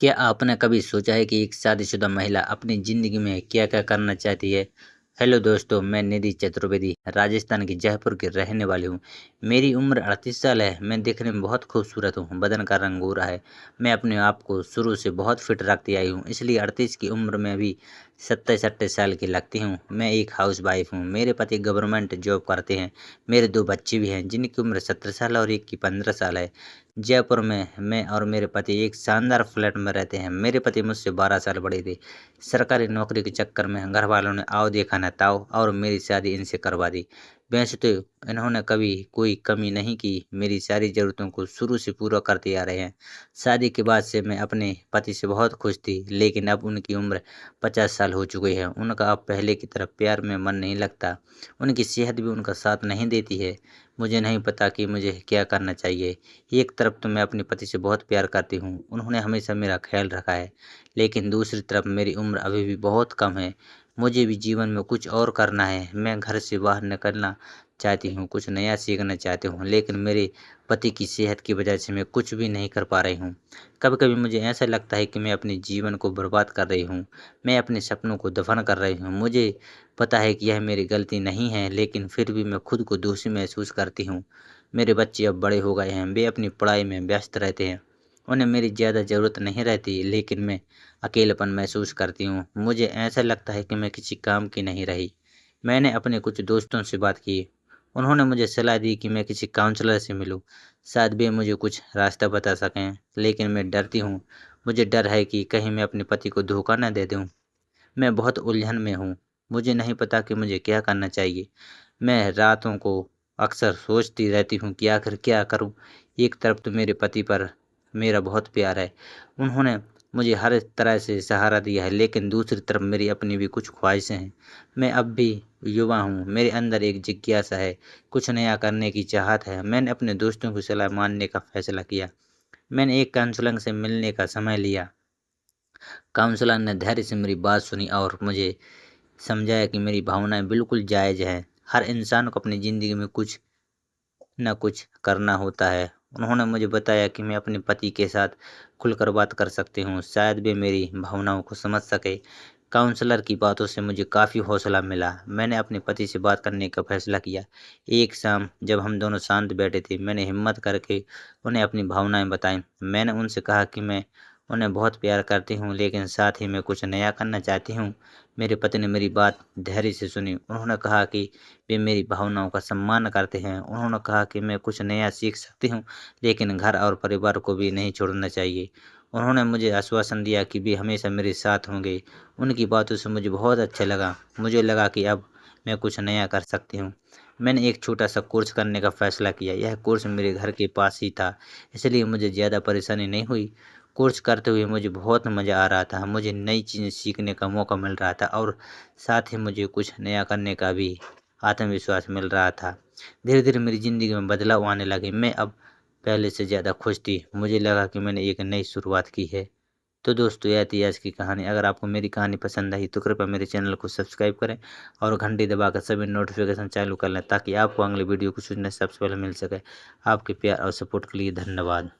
क्या आपने कभी सोचा है कि एक शादीशुदा महिला अपनी ज़िंदगी में क्या-क्या करना चाहती है? हेलो दोस्तों, मैं निधि चतुर्वेदी राजस्थान के जयपुर की रहने वाली हूँ। मेरी उम्र 38 साल है। मैं दिखने में बहुत खूबसूरत हूँ, बदन का रंग गोरा है। मैं अपने आप को शुरू से बहुत फिट रखती आई हूँ, इसलिए 38 की उम्र में भी 27-28 साल की लगती हूँ। मैं एक हाउसवाइफ हूँ। मेरे पति गवर्नमेंट जॉब करते हैं। मेरे 2 बच्चे भी हैं, जिनकी उम्र 17 साल और एक की 15 साल है। जयपुर में मैं और मेरे पति एक शानदार फ्लैट में रहते हैं। मेरे पति मुझसे 12 साल बड़े थे। सरकारी नौकरी के चक्कर में घर वालों ने आओ देखा न ताओ और मेरी शादी इनसे करवा दी। वैसे तो इन्होंने कभी कोई कमी नहीं की, मेरी सारी ज़रूरतों को शुरू से पूरा करते आ रहे हैं। शादी के बाद से मैं अपने पति से बहुत खुश थी, लेकिन अब उनकी उम्र 50 साल हो चुकी है। उनका अब पहले की तरह प्यार में मन नहीं लगता। उनकी सेहत भी उनका साथ नहीं देती है। मुझे नहीं पता कि मुझे क्या करना चाहिए। एक तरफ तो मैं अपने पति से बहुत प्यार करती हूँ, उन्होंने हमेशा मेरा ख्याल रखा है, लेकिन दूसरी तरफ मेरी उम्र अभी भी बहुत कम है। मुझे भी जीवन में कुछ और करना है। मैं घर से बाहर निकलना चाहती हूँ, कुछ नया सीखना चाहती हूँ, लेकिन मेरे पति की सेहत की वजह से मैं कुछ भी नहीं कर पा रही हूँ। कभी-कभी मुझे ऐसा लगता है कि मैं अपने जीवन को बर्बाद कर रही हूँ। मैं अपने सपनों को दफन कर रही हूँ। मुझे पता है कि यह मेरी गलती नहीं है, लेकिन फिर भी मैं खुद को दोषी महसूस करती हूँ। मेरे बच्चे अब बड़े हो गए हैं, वे अपनी पढ़ाई में व्यस्त रहते हैं। उन्हें मेरी ज़्यादा ज़रूरत नहीं रहती, लेकिन मैं अकेलापन महसूस करती हूँ। मुझे ऐसा लगता है कि मैं किसी काम की नहीं रही। मैंने अपने कुछ दोस्तों से बात की। उन्होंने मुझे सलाह दी कि मैं किसी काउंसलर से मिलूं। शायद वे मुझे कुछ रास्ता बता सकें, लेकिन मैं डरती हूँ। मुझे डर है कि कहीं मैं अपने पति को धोखा न दे दूँ। मैं बहुत उलझन में हूँ। मुझे नहीं पता कि मुझे क्या करना चाहिए। मैं रातों को अक्सर सोचती रहती हूँ कि आखिर क्या करूँ। एक तरफ तो मेरे पति पर मेरा बहुत प्यार है। उन्होंने मुझे हर तरह से सहारा दिया है, लेकिन दूसरी तरफ मेरी अपनी भी कुछ ख्वाहिशें हैं। मैं अब भी युवा हूँ, मेरे अंदर एक जिज्ञासा है, कुछ नया करने की चाहत है। मैंने अपने दोस्तों की सलाह मानने का फैसला किया। मैंने एक काउंसलर से मिलने का समय लिया। काउंसलर ने धैर्य से मेरी बात सुनी और मुझे समझाया कि मेरी भावनाएं बिल्कुल जायज़ हैं। हर इंसान को अपनी ज़िंदगी में कुछ न कुछ करना होता है। उन्होंने मुझे बताया कि मैं अपने पति के साथ खुलकर बात कर सकती हूँ, शायद वे मेरी भावनाओं को समझ सके। काउंसलर की बातों से मुझे काफ़ी हौसला मिला। मैंने अपने पति से बात करने का फैसला किया। एक शाम जब हम दोनों शांत बैठे थे, मैंने हिम्मत करके उन्हें अपनी भावनाएं बताईं। मैंने उनसे कहा कि मैं उन्हें बहुत प्यार करती हूँ, लेकिन साथ ही मैं कुछ नया करना चाहती हूँ। मेरे पति ने मेरी बात धैर्य से सुनी। उन्होंने कहा कि वे मेरी भावनाओं का सम्मान करते हैं। उन्होंने कहा कि मैं कुछ नया सीख सकती हूँ, लेकिन घर और परिवार को भी नहीं छोड़ना चाहिए। उन्होंने मुझे आश्वासन दिया कि वे हमेशा मेरे साथ होंगे। उनकी बातों से मुझे बहुत अच्छा लगा। मुझे लगा कि अब मैं कुछ नया कर सकती हूँ। मैंने एक छोटा-सा कोर्स करने का फैसला किया। यह कोर्स मेरे घर के पास ही था, इसलिए मुझे ज़्यादा परेशानी नहीं हुई। कोर्स करते हुए मुझे बहुत मज़ा आ रहा था। मुझे नई चीज़ें सीखने का मौका मिल रहा था और साथ ही मुझे कुछ नया करने का भी आत्मविश्वास मिल रहा था। धीरे-धीरे मेरी ज़िंदगी में बदलाव आने लगे। मैं अब पहले से ज़्यादा खुश थी। मुझे लगा कि मैंने एक नई शुरुआत की है। तो दोस्तों, यह थी आज की कहानी। अगर आपको मेरी कहानी पसंद आई तो कृपया मेरे चैनल को सब्सक्राइब करें और घंटी दबाकर सभी नोटिफिकेशन चालू कर लें, ताकि आपको अगली वीडियो की सूचना सबसे पहले मिल सके। आपके प्यार और सपोर्ट के लिए धन्यवाद।